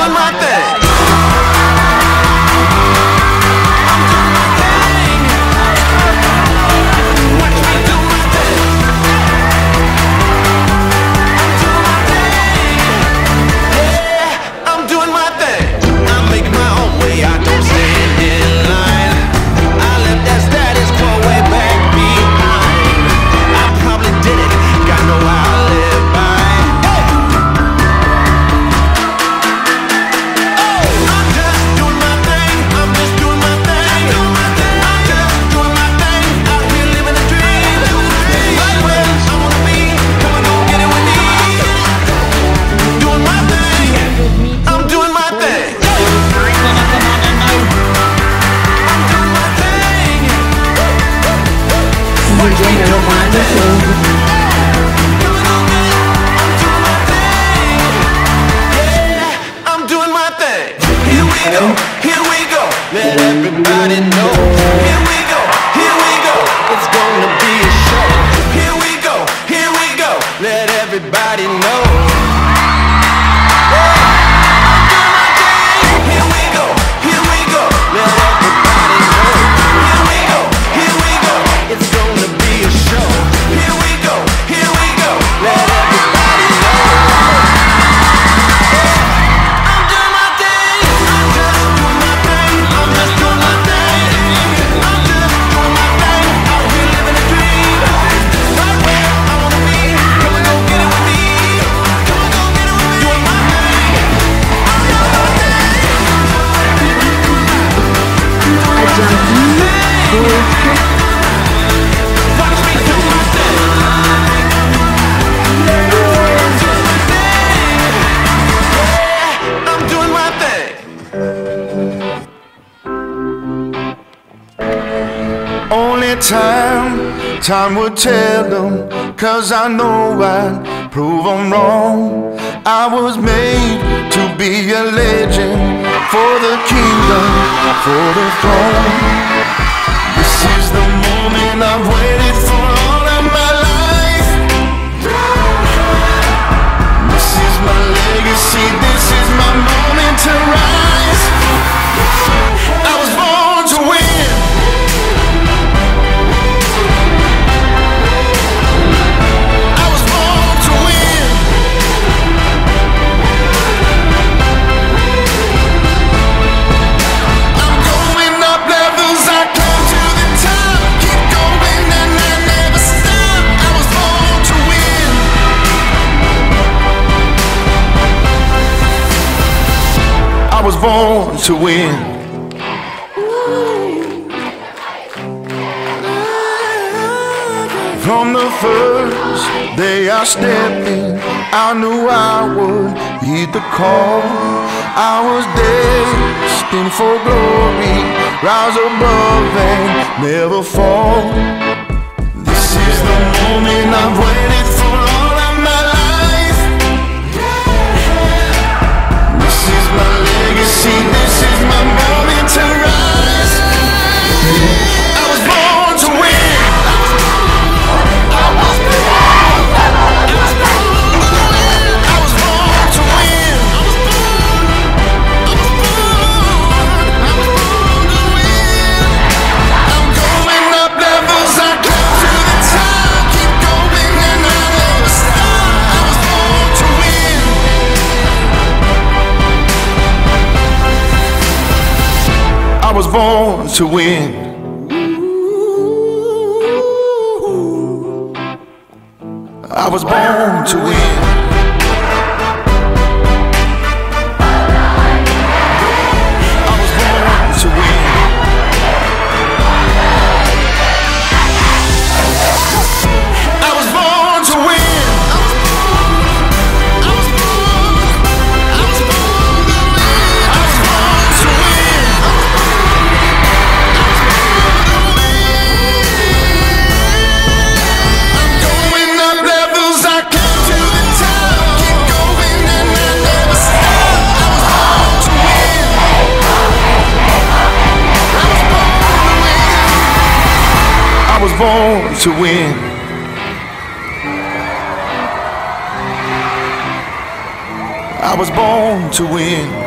doing my thing. Here we go, let everybody know. Here we go, it's gonna be a show. Here we go, let everybody know. Here we go, let everybody know. Here we go, it's gonna be a show. Here we go, let everybody know. Only time would tell them, 'cause I know I'd prove them wrong. I was made to be a legend, for the kingdom, for the throne. This is the moment I've waited for all of my life. This is my legacy, this is my moment to rise. I was born to win. I was born to win. From the first day I stepped in, I knew I would heed the call. I was destined for glory, rise above and never fall. This is the moment I've waited for all of my life. This is my legacy, this is my moment to rise. I was born to win. I was born to win. I was born to win. I was born to win. I was born to win.